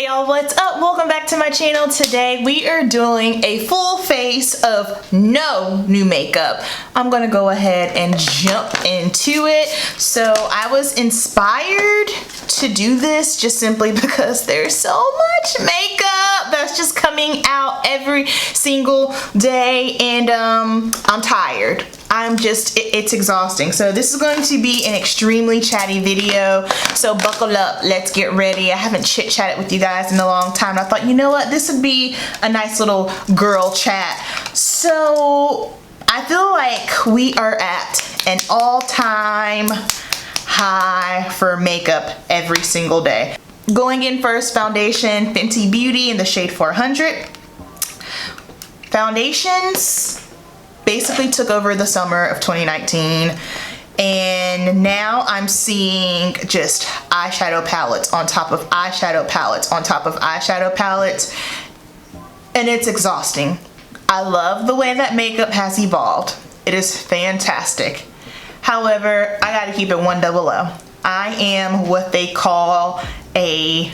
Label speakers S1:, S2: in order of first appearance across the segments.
S1: y'all, what's up? Welcome back to my channel. Today we are doing a full face of no new makeup. I'm gonna go ahead and jump into it. So I was inspired to do this just simply because there's so much makeup that's just coming out every single day, and I'm tired. It's exhausting. So this is going to be an extremely chatty video, so buckle up, let's get ready. I haven't chit chatted with you guys in a long time. I thought, you know what, this would be a nice little girl chat. So I feel like we are at an all-time high for makeup every single day. Going in first, foundation, Fenty Beauty in the shade 400. Foundations basically took over the summer of 2019, and now I'm seeing just eyeshadow palettes on top of eyeshadow palettes on top of eyeshadow palettes, and it's exhausting. I love the way that makeup has evolved. It is fantastic. However, I gotta keep it 100. I am what they call a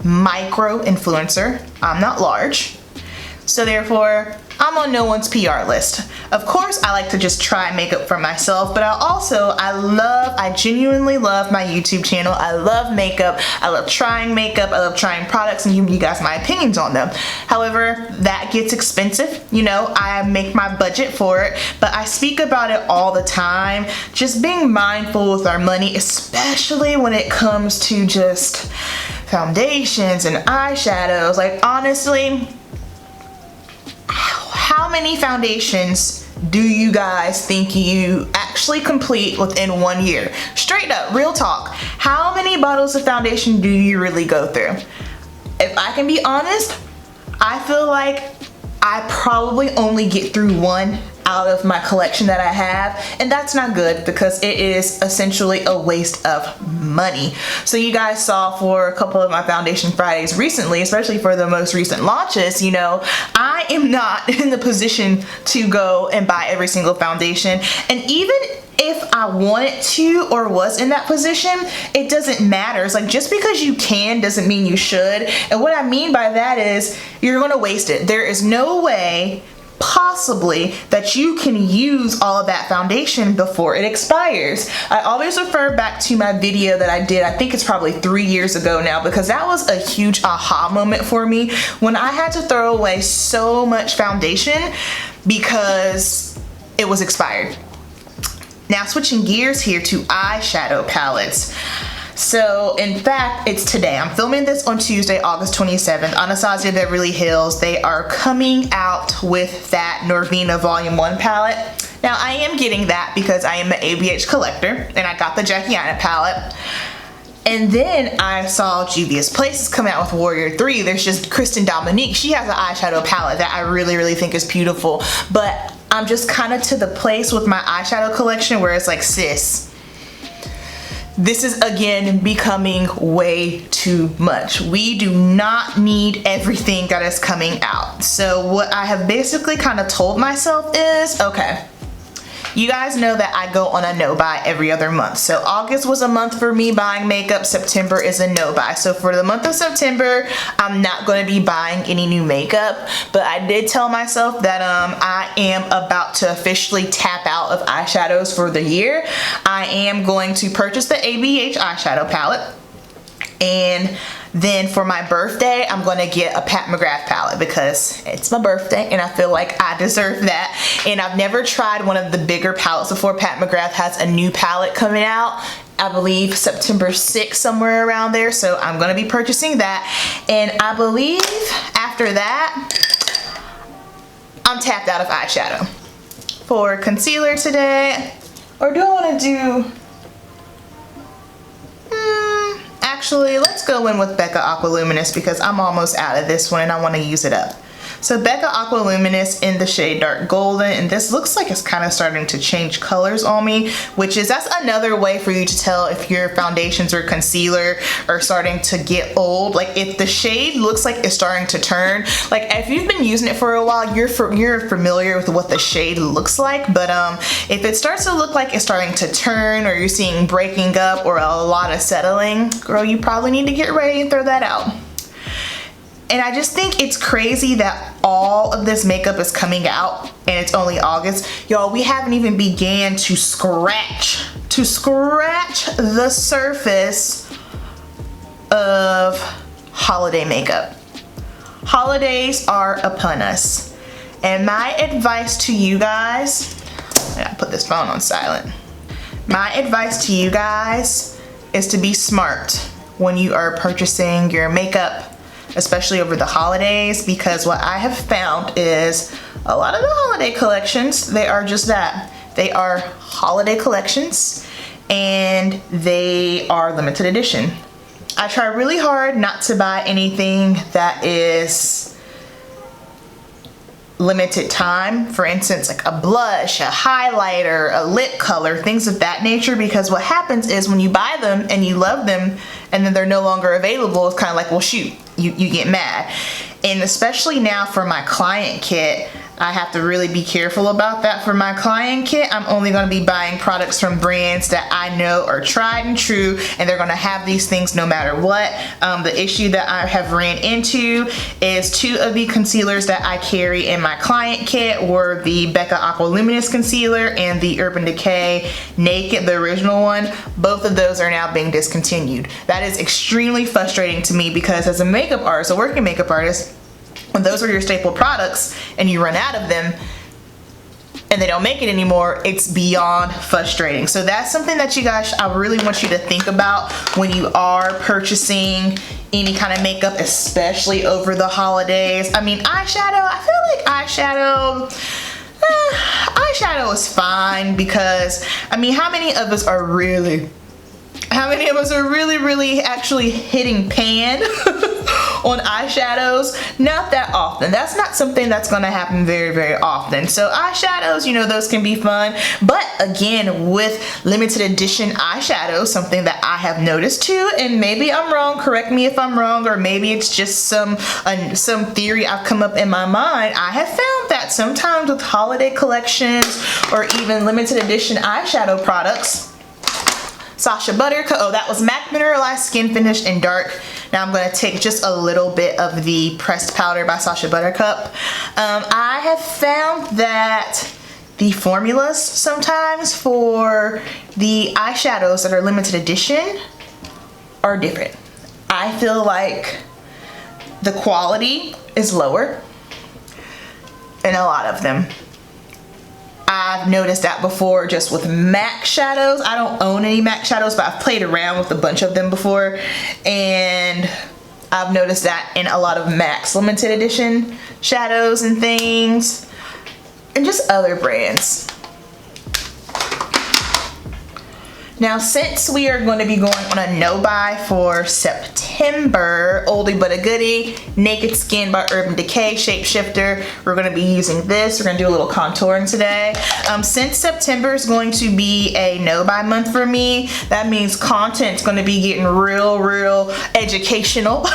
S1: micro influencer. I'm not large, so therefore I'm on no one's PR list. Of course, I like to just try makeup for myself, but I genuinely love my YouTube channel. I love makeup. I love trying makeup. I love trying products and giving you guys my opinions on them. However, that gets expensive. You know, I make my budget for it, but I speak about it all the time. Just being mindful with our money, especially when it comes to just foundations and eyeshadows. Like, honestly, how many foundations do you guys think you actually complete within 1 year? Straight up, real talk. How many bottles of foundation do you really go through? If I can be honest, I feel like I probably only get through one out of my collection that I have, and that's not good because it is essentially a waste of money. So you guys saw for a couple of my foundation Fridays recently, especially for the most recent launches, you know, I am not in the position to go and buy every single foundation, and even if I wanted to or was in that position, it doesn't matter. It's like, just because you can doesn't mean you should. And what I mean by that is you're gonna waste it. There is no way possibly that you can use all of that foundation before it expires. I always refer back to my video that I did, I think it's probably 3 years ago now, because that was a huge aha moment for me when I had to throw away so much foundation because it was expired. Now switching gears here to eyeshadow palettes. So in fact, it's today. I'm filming this on Tuesday, August 27th. Anastasia Beverly Hills, they are coming out with that Norvina Volume 1 palette. Now I am getting that because I am an ABH collector, and I got the Jackiana palette. And then I saw Juvia's Places come out with Warrior 3. There's just Kristen Dominique. She has an eyeshadow palette that I really think is beautiful. But I'm just kind of to the place with my eyeshadow collection where it's like, sis, this is again becoming way too much. We do not need everything that is coming out. So what I have basically kind of told myself is, okay, you guys know that I go on a no buy every other month. So August was a month for me buying makeup. September is a no buy. So for the month of September, I'm not going to be buying any new makeup. But I did tell myself that I am about to officially tap out of eyeshadows for the year. I am going to purchase the ABH eyeshadow palette. And then for my birthday, I'm gonna get a Pat McGrath palette because it's my birthday and I feel like I deserve that. And I've never tried one of the bigger palettes before. Pat McGrath has a new palette coming out, I believe September 6th, somewhere around there. So I'm gonna be purchasing that. And I believe after that, I'm tapped out of eyeshadow. For concealer today, or do I wanna do, actually, let's go in with Becca Aqua Luminous because I'm almost out of this one and I want to use it up. So Becca Aqua Luminous in the shade Dark Golden, and this looks like it's kind of starting to change colors on me, that's another way for you to tell if your foundations or concealer are starting to get old. Like if the shade looks like it's starting to turn, like if you've been using it for a while, you're familiar with what the shade looks like, but if it starts to look like it's starting to turn, or you're seeing breaking up or a lot of settling, girl, you probably need to get ready and throw that out. And I just think it's crazy that all of this makeup is coming out and it's only August. Y'all, we haven't even began to scratch the surface of holiday makeup. Holidays are upon us. And my advice to you guys, I gotta put this phone on silent. My advice to you guys is to be smart when you are purchasing your makeup, especially over the holidays, because what I have found is a lot of the holiday collections, they are just that. They are holiday collections and they are limited edition. I try really hard not to buy anything that is limited time. For instance, like a blush, a highlighter, a lip color, things of that nature, because what happens is when you buy them and you love them and then they're no longer available, it's kind of like, well, shoot, you get mad. And especially now for my client kit, I have to really be careful about that. For my client kit, I'm only going to be buying products from brands that I know are tried and true, and they're going to have these things no matter what. The issue that I have ran into is 2 of the concealers that I carry in my client kit were the Becca Aqua Luminous Concealer and the Urban Decay Naked, the original one. Both of those are now being discontinued. That is extremely frustrating to me because as a makeup artist, a working makeup artist, when those are your staple products and you run out of them and they don't make it anymore, it's beyond frustrating. So that's something that you guys, I really want you to think about when you are purchasing any kind of makeup, especially over the holidays. I mean, eyeshadow, I feel like eyeshadow is fine because, I mean, how many of us are really actually hitting pan on eyeshadows? Not that often. That's not something that's gonna happen very often. So eyeshadows, you know, those can be fun. But again, with limited edition eyeshadows, something that I have noticed too, and maybe I'm wrong, correct me if I'm wrong, or maybe it's just some theory I've come up in my mind, I have found that sometimes with holiday collections or even limited edition eyeshadow products, Sacha Buttercup, oh, that was MAC Mineralized Skin Finish in Dark. Now I'm going to take just a little bit of the pressed powder by Sacha Buttercup. I have found that the formulas sometimes for the eyeshadows that are limited edition are different. I feel like the quality is lower in a lot of them. I've noticed that before just with MAC shadows. I don't own any MAC shadows, but I've played around with a bunch of them before, and I've noticed that in a lot of MAC's limited edition shadows and things, and just other brands. Now, since we are going to be going on a no-buy for September, oldie but a goodie, Naked Skin by Urban Decay Shapeshifter. We're going to be using this. We're going to do a little contouring today. Since September is going to be a no-buy month for me, that means content's going to be getting real educational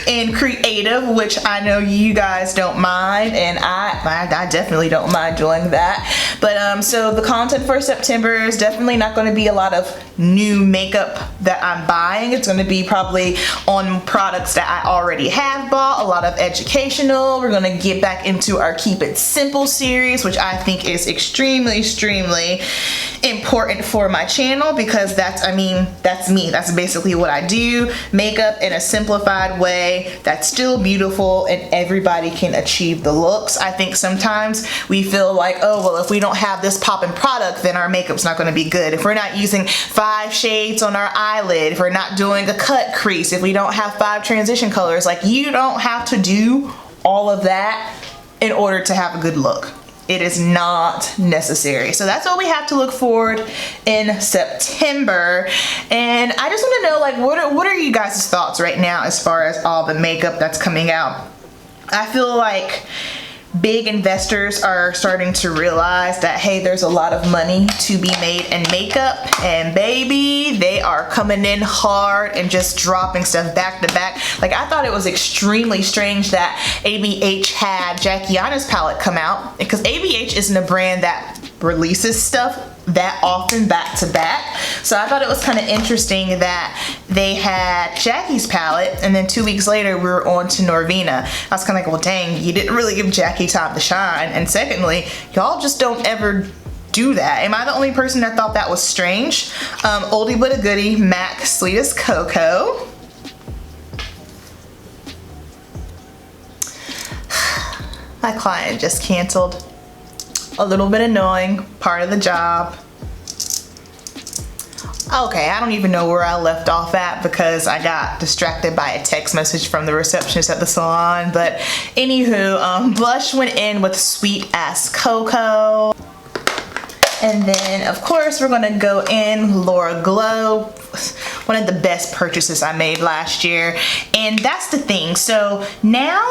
S1: and creative, which I know you guys don't mind, and I definitely don't mind doing that. But so the content for September is definitely not going to be a lot of new makeup that I'm buying. It's going to be probably on products that I already have bought, a lot of educational. We're going to get back into our Keep It Simple series, which I think is extremely important for my channel, because that's me. That's basically what I do. Makeup in a simplified way that's still beautiful and everybody can achieve the looks. I think sometimes we feel like, oh, well, if we don't have this poppin' product, then our makeup's not going to be good. If we're not using 5 shades on our eyelid, if we're not doing a cut crease, if we don't have 5 transition colors, like, you don't have to do all of that in order to have a good look. It is not necessary. So that's what we have to look forward in September. And I just want to know, like, what are you guys' thoughts right now as far as all the makeup that's coming out? I feel like big investors are starting to realize that, hey, there's a lot of money to be made in makeup, and baby, they are coming in hard and just dropping stuff back to back. Like, I thought it was extremely strange that ABH had Jackie Anna's palette come out, because ABH isn't a brand that releases stuff that often back to back. So I thought it was kind of interesting that they had Jackie's palette, and then 2 weeks later we were on to Norvina. I was kind of like, well dang, you didn't really give Jackie time to shine. And secondly, y'all just don't ever do that. Am I the only person that thought that was strange? Oldie but a goodie, MAC Sweetest Cocoa. My client just canceled. A little bit annoying, part of the job. Okay, I don't even know where I left off at because I got distracted by a text message from the receptionist at the salon. But anywho, blush went in with Sweet Ass Cocoa. And then of course we're gonna go in Laura Glow, one of the best purchases I made last year. And that's the thing, so now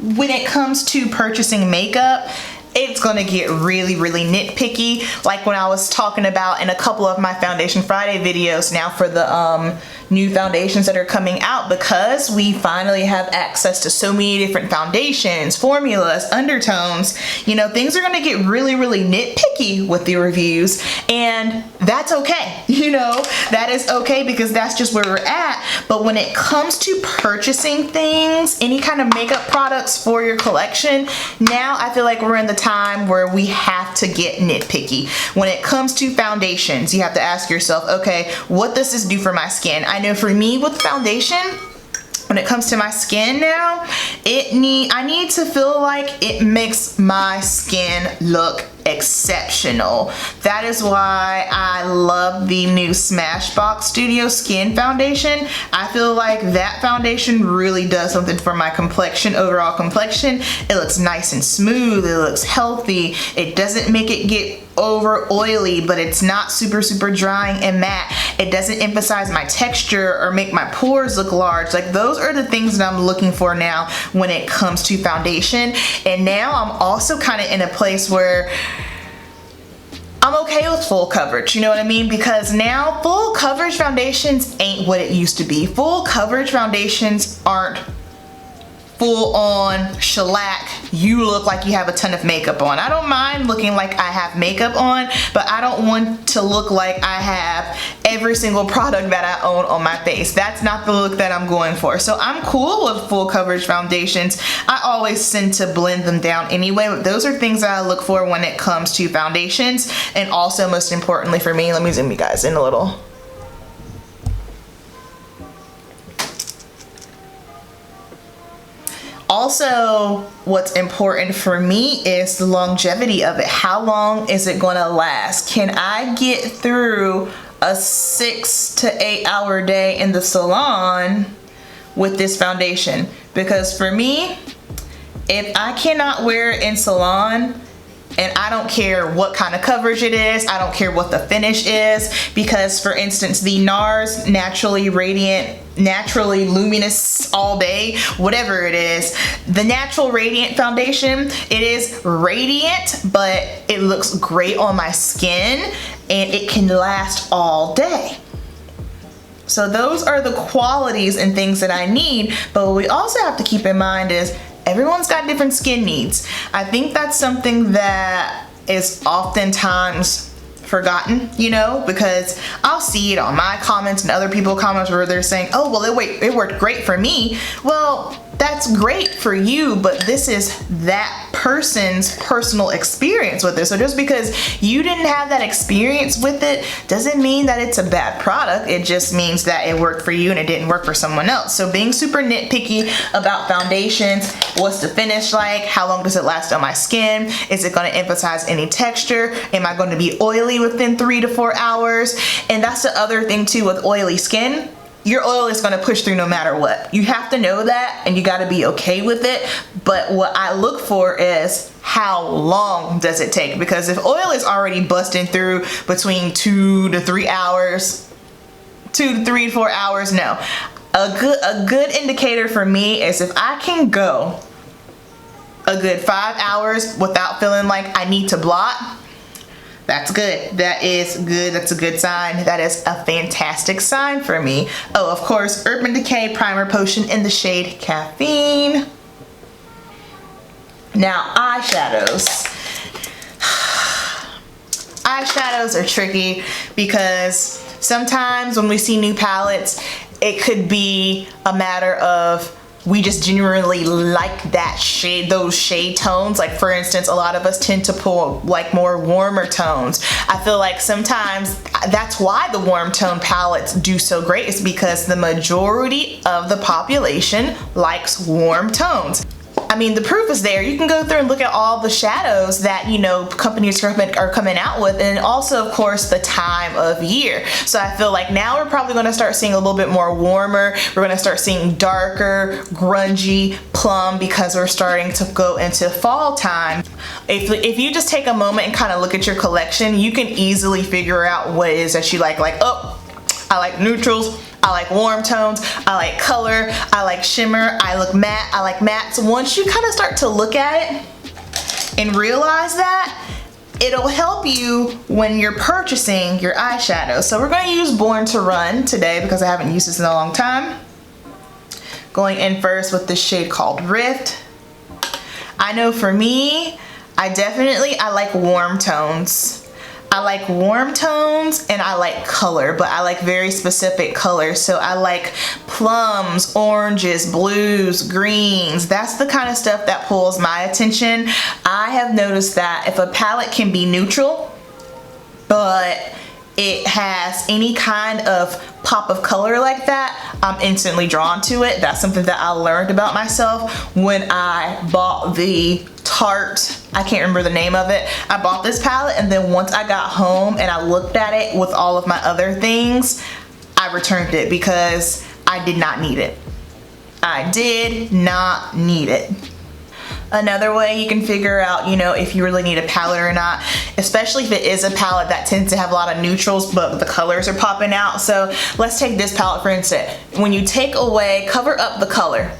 S1: when it comes to purchasing makeup, it's gonna get really nitpicky, like when I was talking about in a couple of my Foundation Friday videos now for the new foundations that are coming out, because we finally have access to so many different foundations, formulas, undertones. You know, things are gonna get really nitpicky with the reviews, and that's okay. You know, that is okay because that's just where we're at. But when it comes to purchasing things, any kind of makeup products for your collection, now I feel like we're in the time where we have to get nitpicky. When it comes to foundations, you have to ask yourself, okay, what does this do for my skin? I know for me with foundation, when it comes to my skin now, I need to feel like it makes my skin look exceptional. That is why I love the new Smashbox Studio Skin Foundation. I feel like that foundation really does something for my complexion, overall complexion. It looks nice and smooth, it looks healthy, it doesn't make it get over oily, but it's not super drying and matte. It doesn't emphasize my texture or make my pores look large. Like, those are the things that I'm looking for now when it comes to foundation. And now I'm also kind of in a place where I'm okay with full coverage, you know what I mean? Because now full coverage foundations ain't what it used to be. Full coverage foundations aren't full on shellac, you look like you have a ton of makeup on. I don't mind looking like I have makeup on, but I don't want to look like I have every single product that I own on my face. That's not the look that I'm going for. So I'm cool with full coverage foundations. I always tend to blend them down anyway, but those are things that I look for when it comes to foundations. And also, most importantly for me, let me zoom you guys in a little. Also, what's important for me is the longevity of it. How long is it gonna last? Can I get through a 6 to 8 hour day in the salon with this foundation? Because for me, if I cannot wear it in salon, and I don't care what kind of coverage it is, I don't care what the finish is, because for instance, the NARS Naturally Radiant, Naturally Luminous All Day, whatever it is, the Natural Radiant Foundation, it is radiant, but it looks great on my skin, and it can last all day. So those are the qualities and things that I need, but what we also have to keep in mind is everyone's got different skin needs. I think that's something that is oftentimes forgotten, you know, because I'll see it on my comments and other people's comments where they're saying, oh, well, it worked great for me. Well, that's great for you, but this is that person's personal experience with it. So just because you didn't have that experience with it doesn't mean that it's a bad product. It just means that it worked for you and it didn't work for someone else. So being super nitpicky about foundations, what's the finish like? How long does it last on my skin? Is it going to emphasize any texture? Am I going to be oily within 3 to 4 hours? And that's the other thing too with oily skin. Your oil is going to push through no matter what. You have to know that, and you got to be okay with it. But what I look for is how long does it take? Because if oil is already busting through between 2 to 3 hours, 2 to 3 to 4 hours, no. A good indicator for me is if I can go a good 5 hours without feeling like I need to blot. That's good. That is good. That's a good sign. That is a fantastic sign for me. Oh, of course, Urban Decay Primer Potion in the shade Caffeine. Now, eyeshadows. eyeshadows are tricky because sometimes when we see new palettes, it could be a matter of we just genuinely like that shade, those shade tones. Like for instance, a lot of us tend to pull like more warmer tones. I feel like sometimes that's why the warm tone palettes do so great, is because the majority of the population likes warm tones. I mean, the proof is there. You can go through and look at all the shadows that, you know, companies are coming out with, and also of course the time of year. So I feel like now we're probably going to start seeing a little bit more warmer. We're going to start seeing darker, grungy, plum, because we're starting to go into fall time. If you just take a moment and kind of look at your collection, you can easily figure out what it is that you like, oh, I like neutrals, I like warm tones, I like color, I like shimmer, I like matte. So once you kind of start to look at it and realize that, it'll help you when you're purchasing your eyeshadow. So we're going to use Born to Run today because I haven't used this in a long time. Going in first with this shade called Rift. I know for me, I like warm tones. I like warm tones and I like color, but I like very specific colors. So I like plums, oranges, blues, greens. That's the kind of stuff that pulls my attention. I have noticed that if a palette can be neutral, but it has any kind of pop of color like that, I'm instantly drawn to it. That's something that I learned about myself when I bought the Tarte, I can't remember the name of it. I bought this palette, and then once I got home and I looked at it with all of my other things, I returned it because I did not need it. I did not need it. Another way you can figure out, you know, if you really need a palette or not, especially if it is a palette that tends to have a lot of neutrals but the colors are popping out. So let's take this palette for instance. When you take away, cover up the color.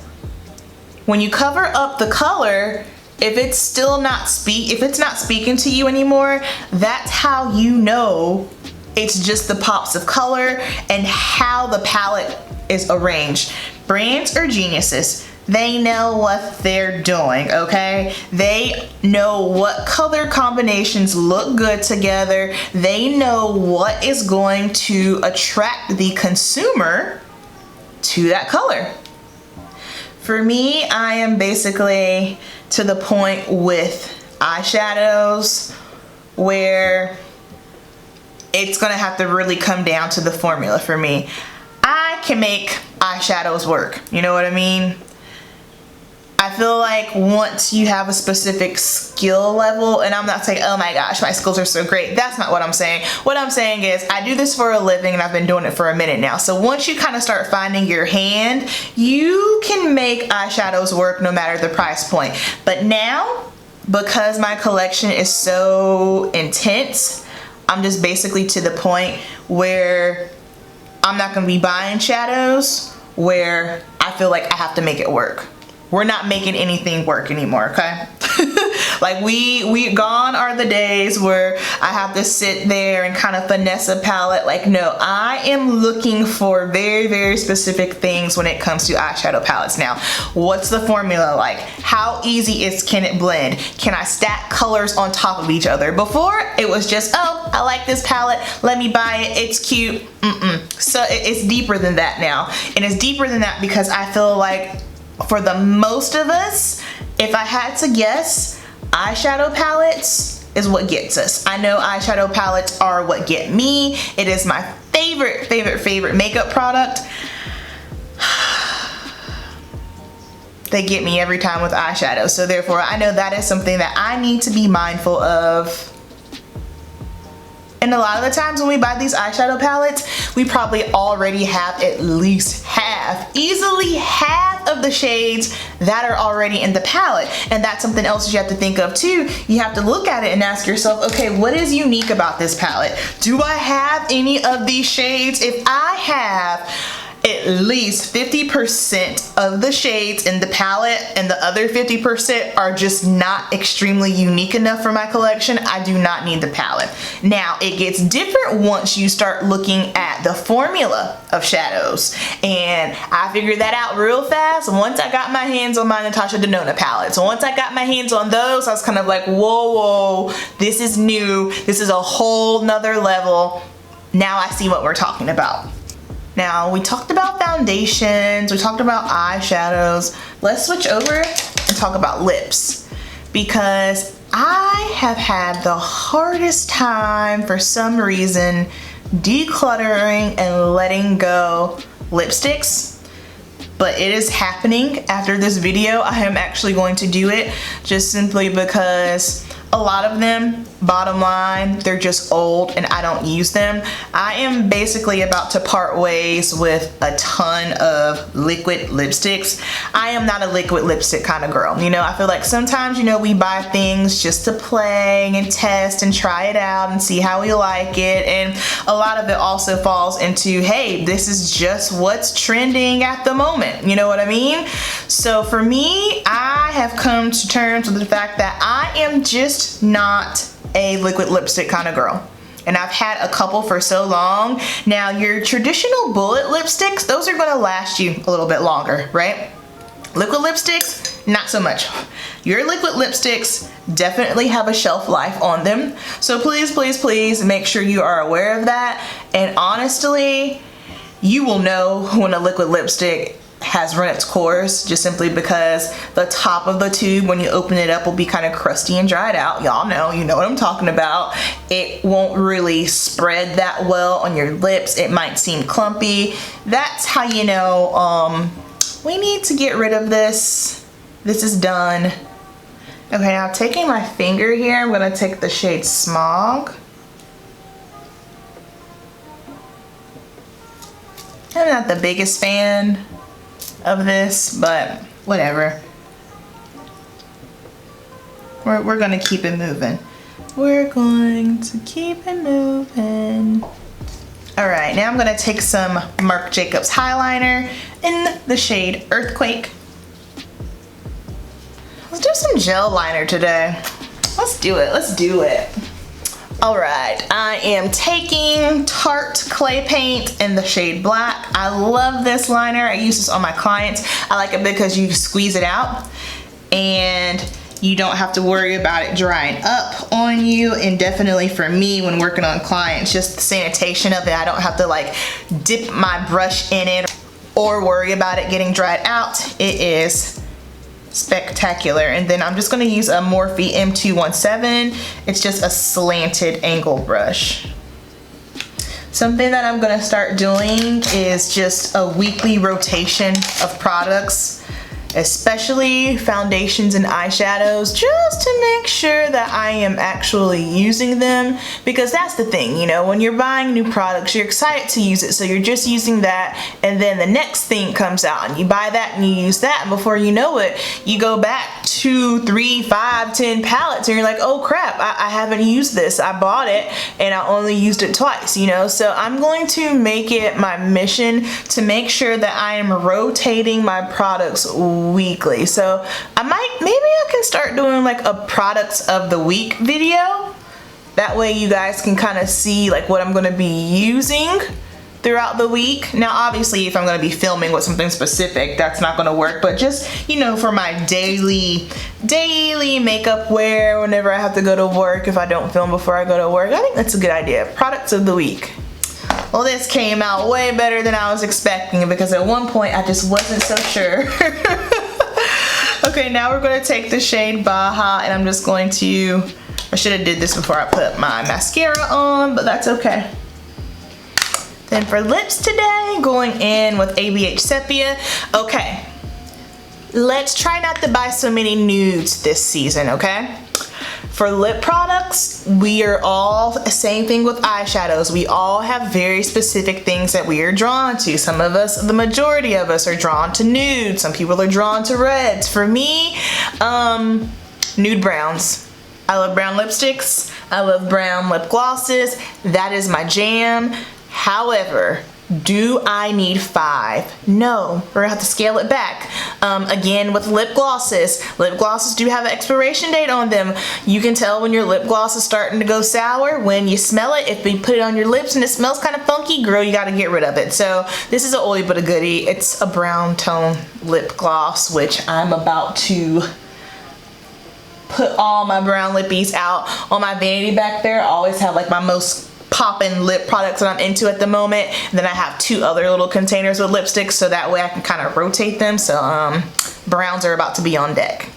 S1: When you cover up the color, if it's not speaking to you anymore, that's how you know it's just the pops of color and how the palette is arranged. Brands are geniuses. They know what they're doing, okay? They know what color combinations look good together. They know what is going to attract the consumer to that color. For me, I am basically to the point with eyeshadows where it's gonna have to really come down to the formula for me. I can make eyeshadows work, you know what I mean? I feel like once you have a specific skill level, and I'm not saying, oh my gosh, my skills are so great. That's not what I'm saying. What I'm saying is I do this for a living and I've been doing it for a minute now. So once you kind of start finding your hand, you can make eyeshadows work no matter the price point. But now, because my collection is so intense, I'm just basically to the point where I'm not gonna be buying shadows where I feel like I have to make it work. We're not making anything work anymore, okay? Like we gone are the days where I have to sit there and kind of finesse a palette. Like no, I am looking for very, very specific things when it comes to eyeshadow palettes now. What's the formula like? How easy can it blend? Can I stack colors on top of each other? Before, it was just, oh, I like this palette, let me buy it, it's cute. So it's deeper than that now. And it's deeper than that because I feel like for the most of us, if I had to guess, eyeshadow palettes is what gets us. I know eyeshadow palettes are what get me. It is my favorite makeup product. They get me every time with eyeshadow. So therefore, I know that is something that I need to be mindful of. And a lot of the times when we buy these eyeshadow palettes, we probably already have at least easily half of the shades that are already in the palette. And that's something else that you have to think of too. You have to look at it and ask yourself, okay, what is unique about this palette? Do I have any of these shades? If at least 50% of the shades in the palette, and the other 50% are just not extremely unique enough for my collection. I do not need the palette. Now, it gets different once you start looking at the formula of shadows, and I figured that out real fast once I got my hands on my Natasha Denona palette. So once I got my hands on those, I was kind of like, whoa, this is new. This is a whole nother level. Now I see what we're talking about. Now, we talked about foundations, we talked about eyeshadows. Let's switch over and talk about lips, because I have had the hardest time for some reason decluttering and letting go lipsticks. But it is happening. After this video, I am actually going to do it, just simply because a lot of them, bottom line, they're just old and I don't use them. I am basically about to part ways with a ton of liquid lipsticks. I am not a liquid lipstick kind of girl. You know, I feel like sometimes, you know, we buy things just to play and test and try it out and see how we like it. And a lot of it also falls into, hey, this is just what's trending at the moment. You know what I mean? So for me, I have come to terms with the fact that I am just not a liquid lipstick kind of girl. And I've had a couple for so long. Now, your traditional bullet lipsticks, those are gonna last you a little bit longer, right? Liquid lipsticks, not so much. Your liquid lipsticks definitely have a shelf life on them. So please, please, please make sure you are aware of that. And honestly, you will know when a liquid lipstick has run its course, just simply because the top of the tube, when you open it up, will be kind of crusty and dried out. Y'all know, you know what I'm talking about. It won't really spread that well on your lips. It might seem clumpy. That's how you know we need to get rid of this. This is done. Okay, now taking my finger here, I'm gonna take the shade Smog. I'm not the biggest fan of this, but whatever. We're gonna keep it moving. We're going to keep it moving. All right, now I'm gonna take some Marc Jacobs highlighter in the shade Earthquake. Let's do some gel liner today. Let's do it, let's do it. All right, I am taking Tarte Clay Paint in the shade Black. I love this liner. I use this on my clients. I like it because you squeeze it out and you don't have to worry about it drying up on you. And definitely for me, when working on clients, just the sanitation of it. I don't have to like dip my brush in it or worry about it getting dried out. It is spectacular. And then I'm just going to use a Morphe M217. It's just a slanted angle brush. Something that I'm going to start doing is just a weekly rotation of products, especially foundations and eyeshadows, just to make sure that I am actually using them, because that's the thing, you know, when you're buying new products, you're excited to use it, so you're just using that, and then the next thing comes out and you buy that and you use that, and before you know it, you go back 2, 3, 5, 10 palettes and you're like, oh crap, I haven't used this. I bought it and I only used it twice, you know. So I'm going to make it my mission to make sure that I am rotating my products weekly. So maybe I can start doing like a products of the week video. That way you guys can kind of see like what I'm going to be using throughout the week. Now obviously if I'm going to be filming with something specific, that's not going to work, but just, you know, for my daily makeup wear whenever I have to go to work, if I don't film before I go to work, I think that's a good idea. Products of the week. Well, this came out way better than I was expecting, because at one point I just wasn't so sure. Okay, now we're going to take the shade Baja, and I'm just going to, I should have did this before I put my mascara on, but that's okay. Then for lips today, going in with ABH Sepia. Okay, let's try not to buy so many nudes this season, okay? For lip products, we are all, same thing with eyeshadows. We all have very specific things that we are drawn to. Some of us, the majority of us, are drawn to nude. Some people are drawn to reds. For me, nude browns. I love brown lipsticks. I love brown lip glosses. That is my jam. However, Do I need 5? No, we're gonna have to scale it back. Again, with lip glosses do have an expiration date on them. You can tell when your lip gloss is starting to go sour when you smell it. If you put it on your lips and it smells kind of funky, girl, you gotta get rid of it. So this is an oldie but a goodie. It's a brown tone lip gloss, which I'm about to put all my brown lippies out on my vanity back there. I always have like my most poppin' lip products that I'm into at the moment. And then I have 2 other little containers with lipsticks, so that way I can kind of rotate them. So browns are about to be on deck.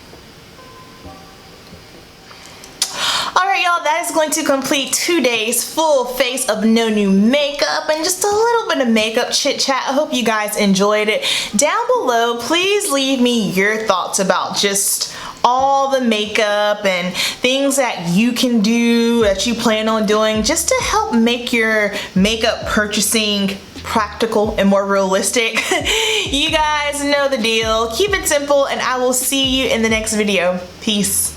S1: Alright y'all, that is going to complete today's full face of no new makeup and just a little bit of makeup chit chat. I hope you guys enjoyed it. Down below, please leave me your thoughts about just all the makeup and things that you can do, that you plan on doing, just to help make your makeup purchasing practical and more realistic. You guys know the deal. Keep it simple, and I will see you in the next video. Peace.